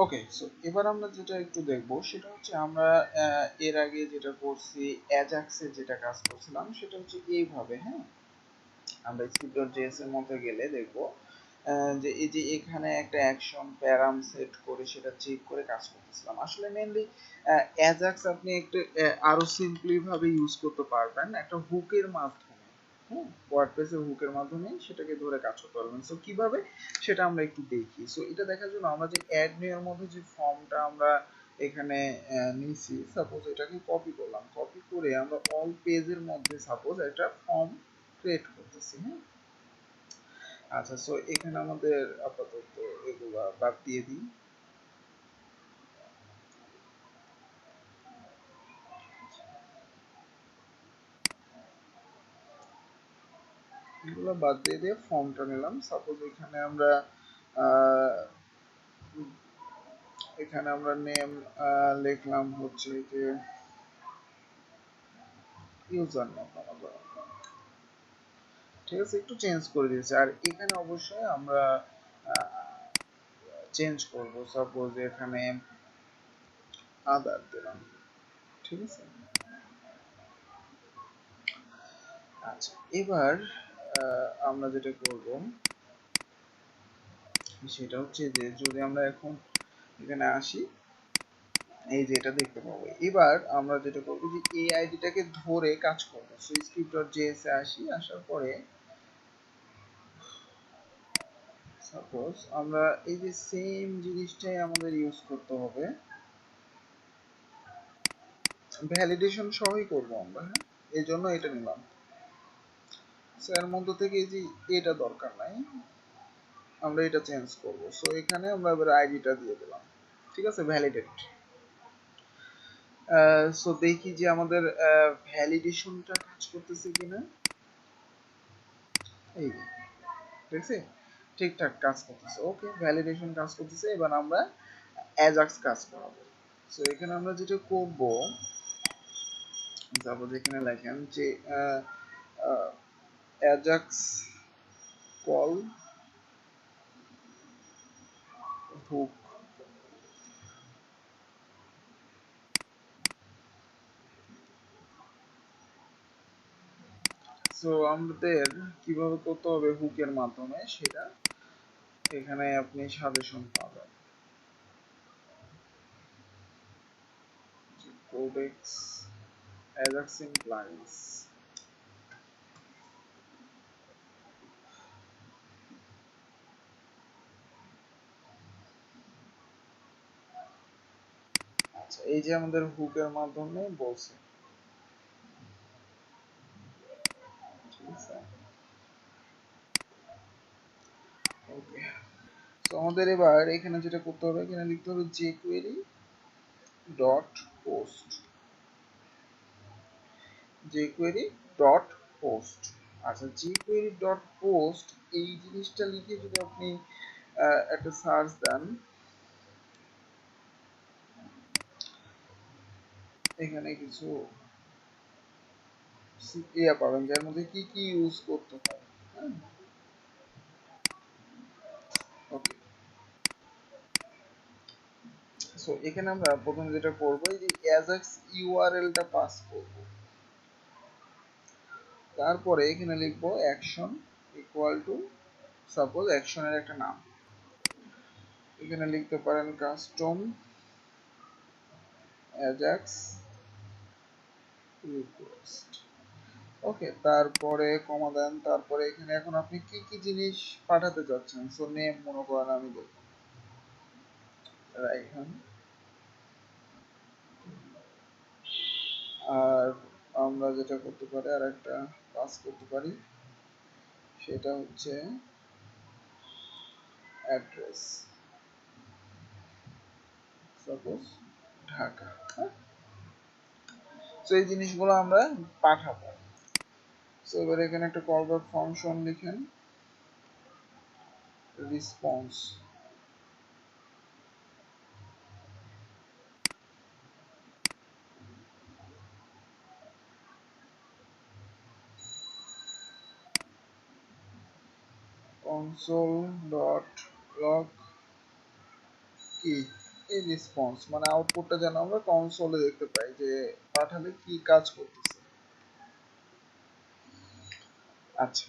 ওকে, so এবার আমরা যেটা একটু দেখবো সেটা হচ্ছে আমরা এর আগে যেটা করছি অ্যাজাক্সে যেটা কাজ করছিলাম সেটা হচ্ছে এইভাবে। হ্যাঁ, আমরা script.js এর মধ্যে গেলে দেখবো যে এই যে এখানে একটা অ্যাকশন প্যারাম সেট করে সেটা চেক করে কাজ করতেছিলাম। আসলে মেইনলি অ্যাজাক্স আপনি একটু আরো সিম্পলি ভাবে ইউজ করতে পারবেন একটা হুকের মাধ্যমে। হ্যাঁ, ওয়ার্ডপ্রেস এর হুকের মাধ্যমে সেটাকে ধরে কাজ করতে পারবেন। সো কিভাবে সেটা আমরা একটু দেখি। সো এটা দেখার জন্য আমরা যে অ্যাড নিউ মধ্যে যে ফর্মটা আমরা এখানে নিছি, সাপোজ এটাকে কপি করলাম, কপি করে আমরা অল পেজের মধ্যে সাপোজ একটা ফর্ম ক্রিয়েট করতেছি। হ্যাঁ, আচ্ছা, সো এখানে আমাদের আপাতত এগুলা বাদ দিয়ে দিই। এগুলো বাদ দিয়ে ফর্মটা নিলাম। সাপোজ এখানে আমরা নেম লিখলাম হচ্ছে যে ইউজার নেম, ঠিক আছে, একটু চেঞ্জ করে দিয়েছি। আর এখানে অবশ্যই আমরা চেঞ্জ করব, সাপোজ এখানে আদার দিলাম, ঠিক আছে। আচ্ছা, এবার আমরা যেটা করব সেটা হচ্ছে যে যদি আমরা এখন এখানে আসি, এই যে এটা দেখতে পাবো। এবার আমরা যেটা করব যে এই আইডিটাকে ধরে কাজ করব। সো script.js এ আসি, আসার পরে সাপোজ আমরা এই যে সেম জিনিসটাই আমাদের ইউজ করতে হবে, ভ্যালিডেশন সহই করব আমরা। হ্যাঁ, এই জন্য এটা নিলাম। সো এর মধ্যে থেকে এই যে এটা দরকার নাই, আমরা এটা চেঞ্জ করব। সো এখানে আমরা এবার আইডিটা দিয়ে দিলাম, ঠিক আছে, ভ্যালিডেট। সো দেখি যে আমাদের ভ্যালিডেশনটা কাজ করতেছে কিনা। এই ঠিক আছে, ঠিকঠাক কাজ করতেছে। ওকে, ভ্যালিডেশন কাজ করতেছে। এবার আমরা অ্যাজাক্স কাজ করাবো। সো এখানে আমরা যেটা করব, সাপোজ এখানে লেখেন যে অ্যাজাক্স কল হুক। সো আমাদের কিভাবে করতে হবে হুকের মাধ্যমে সেটা এখানে আপনি সাজেশন পাবেন। কোডেক্স অ্যাজাক্স ইমপ্লাইজ, আচ্ছা, এই যে আমাদের হুকের মাধ্যমে বলছে, ঠিক আছে। ওকে, সো আমাদের এবার এখানে যেটা করতে হবে, এখানে লিখতে হবে jQuery dot post, jQuery dot post. আচ্ছা, jQuery ডট পোস্ট এই জিনিসটা লিখে যদি আপনি একটা সার্চ দেন, এখানে কিছু ইয়া পাবেন যার মধ্যে কি কি ইউজ করতে হয়। হ্যাঁ, ওকে, সো এখানে আমরা প্রথমে যেটা করব এই যে অ্যাজাক্স ইউআরএলটা পাস করব। তারপরে এখানে লিখব অ্যাকশন ইকুয়াল টু, সাপোজ অ্যাকশনের একটা নাম, এখানে লিখতে পারেন কাস্টম অ্যাজাক্স রিকোয়েস্ট। ওকে, তারপরে কমা দেন। তারপরে এখানে এখন আপনি কি কি জিনিস পাঠাতে চাচ্ছেন। সো নেম মনে করেন আমি দেব রাইহান, আর আমরা যেটা করতে পারি আর একটা পাস করতে পারি সেটা হচ্ছে অ্যাড্রেস, সাপোজ ঢাকা। হ্যাঁ, সো এই জিনিসগুলো আমরা পাঠাবো। সো এবার এখানে একটা কল ব্যাক ফাংশন লিখেন, রেসপন্স console.log কি এই রেসপন্স মানে আউটপুটটা যেন আমরা কনসোলে দেখতে পাই যে পাঠালে কি কাজ করতেছে। আচ্ছা,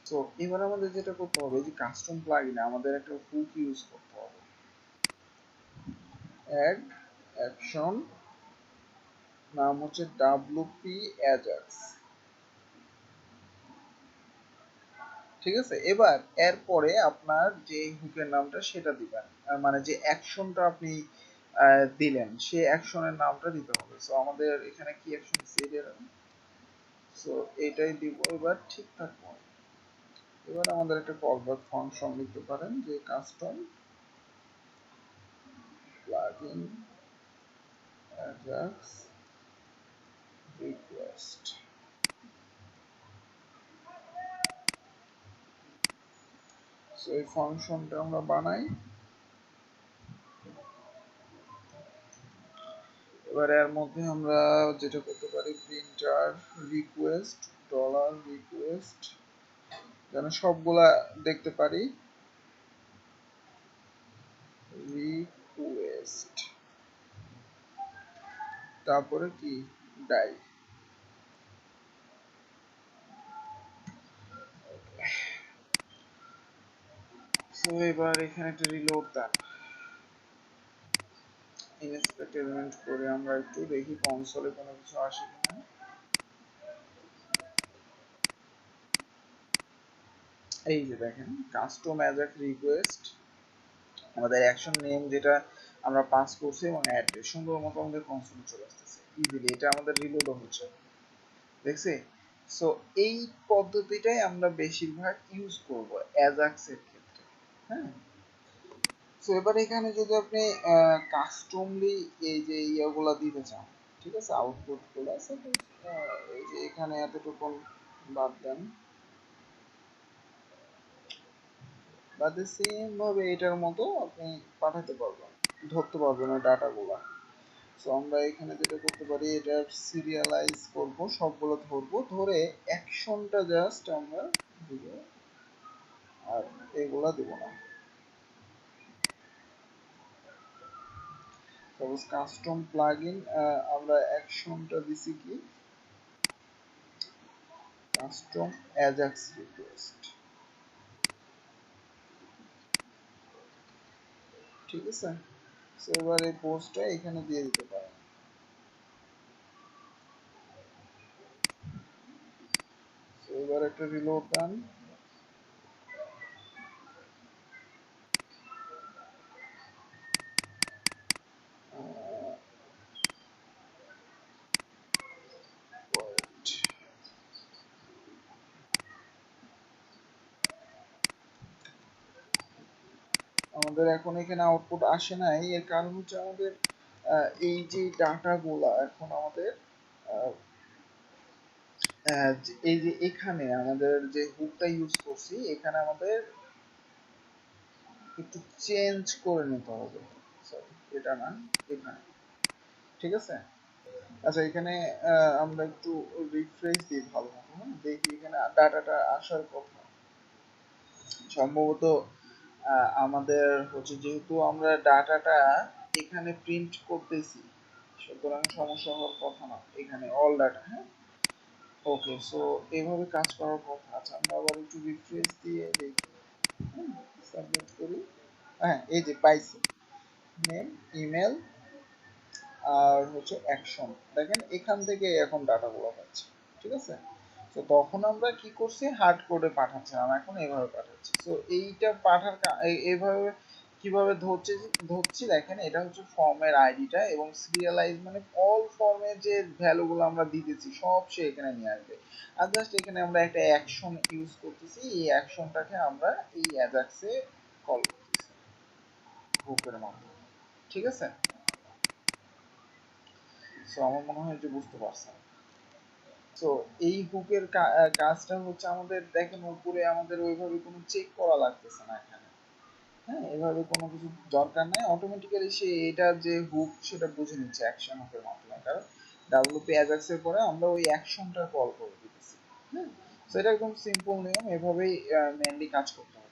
তো এবার আমাদের যেটা করতে হবে যে কাস্টম প্লাগইনে আমাদের একটা হুক ইউজ করতে হবে। অ্যাড অ্যাকশন, নাম হচ্ছে WP Ajax, ঠিক আছে। এবার এরপরে আপনার যে হুকের নামটা সেটা দিবেন, মানে যে অ্যাকশনটা আপনি দিলেন সেই অ্যাকশনের নামটা দিতে হবে। সো আমাদের এখানে কি অ্যাকশন সিরিয়াল, সো এটাই দিব। এবার ঠিকঠাক মতো এবার আমাদের একটা কলব্যাক ফাংশন লিখতে পারেন যে custom plugin Ajax request. So এই ফাংশনটা আমরা বানাই। এবার এর মধ্যে আমরা যেটা করতে পারি প্রিন্টার রিকোয়েস্ট ডলার রিকোয়েস্ট, যেন সবগুলা দেখতে পারি। রিকোয়েস্ট তারপরে কি ডাই। সো এবার এখানে একটা রিলোড দেন, ইনস্পেক্টমেন্ট করে আমরা একটু দেখি কনসোলে কোনো কিছু আসে কিনা। এই যে দেখেন কাস্টম অ্যাজাক রিকোয়েস্ট, আমাদের অ্যাকশন নেম যেটা আমরা পাস করছি এবং অ্যাড্রেস সুন্দর মতো আমাদের কনসোলে চলে আসতেছে ইজিলি। এটা আমাদের রিলোডও হচ্ছে, দেখছি। সো এই পদ্ধতিটাই আমরা বেশিরভাগ ইউজ করব অ্যাজাক্সের ক্ষেত্রে, হ্যাঁ। সো এবার এখানে যদি আপনি কাস্টমলি এই যে ইয়াগুলা দিতে চান, ঠিক আছে, আউটপুট গুলো আছে, এই যে এখানে এতটুকু বাদ দেন, বাদে সেম ভাবে এটার মতো আপনি পাঠাতে পারবেন, ধরতে পারবেন ওই ডাটাগুলা। সো আমরা এখানে যেটা করতে পারি এটা সিরিয়ালাইজ করব, সবগুলো ধরবো, ধরে অ্যাকশনটা জাস্ট আমরা দিব আর এগুলা দিব না। সাপোজ কাস্টম প্লাগইন আমরা অ্যাকশনটা দিছি কি কাস্টম অ্যাজাক্স রিকোয়েস্ট, ঠিক আছে। সো এবার এই পোস্টটা এখানে দিয়ে দিতে পারেন। সো এবার একটা রিলোড দেন, আমাদের এখন এখানে আউটপুট আসে নাই, এর কারণ হচ্ছে আমাদের এই যে ডাটাগুলা এখন আমাদের এই যে এখানে আমাদের যে হুকটা ইউজ করছি এখানে আমাদের একটু চেঞ্জ করে নিতে হবে। সরি এটা না, এখানে, ঠিক আছে। আচ্ছা এখানে আমরা একটু রিফ্রেশ দিই ভালো মতো, দেখি এখানে ডাটাটা আসার কথা। সম্ভবত আমাদের হচ্ছে যেহেতু আমরা ডাটাটা এখানে প্রিন্ট করতেছি সুতরাং সমস্যা হওয়ার কথা না, এখানে অল ডাটা, হ্যাঁ। ওকে, সো এইভাবে কাজ করার কথা। আচ্ছা আমরা আবার একটু রিফ্রেশ দিয়ে দেখি, সাবমিট করি। হ্যাঁ এই যে পাইছি নেম ইমেল আর হচ্ছে অ্যাকশন, দেখেন এখান থেকে এখন ডাটাগুলো পাচ্ছি, ঠিক আছে। তো তখন আমরা কি করছি হার্ড কোডে পাঠাচ্ছিলাম, এখন এইভাবে পাঠাচ্ছি। তো এইটা পাঠার এইভাবে কিভাবে ধরছি দেখেন, এটা হচ্ছে ফর্মের আইডিটা এবং সিরিয়ালাইজ মানে অল ফর্মের যে ভ্যালুগুলো আমরা দিতেছি সব সে এখানে নিয়ে আসবে। আর জাস্ট এখানে আমরা একটা অ্যাকশন ইউজ করতেছি, এই অ্যাকশনটাকে আমরা এই অ্যাজাক্সে কল করতেছি হুকের মাধ্যমে, ঠিক আছে। সো আমার মনে হয় যে বুঝতে পারছেন। তো এই হুকের কাজটা হচ্ছে আমাদের দেখেন উপরে আমাদের ওইভাবে কোনো চেক করা লাগতেছে না এখানে, হ্যাঁ, এভাবে কোনো কিছু দরকার নাই, অটোমেটিক্যালি সে এটা যে হুক সেটা বুঝে নিচ্ছে অ্যাকশন হুকের মাধ্যমে, কারণ ডাব্লিউপি অ্যাজাক্স এর পরে আমরা ওই অ্যাকশনটা কল করে দিতেছি, হ্যাঁ। তো এটা একদম সিম্পল নিয়ম, এভাবেই মেইনলি কাজ করতে হবে।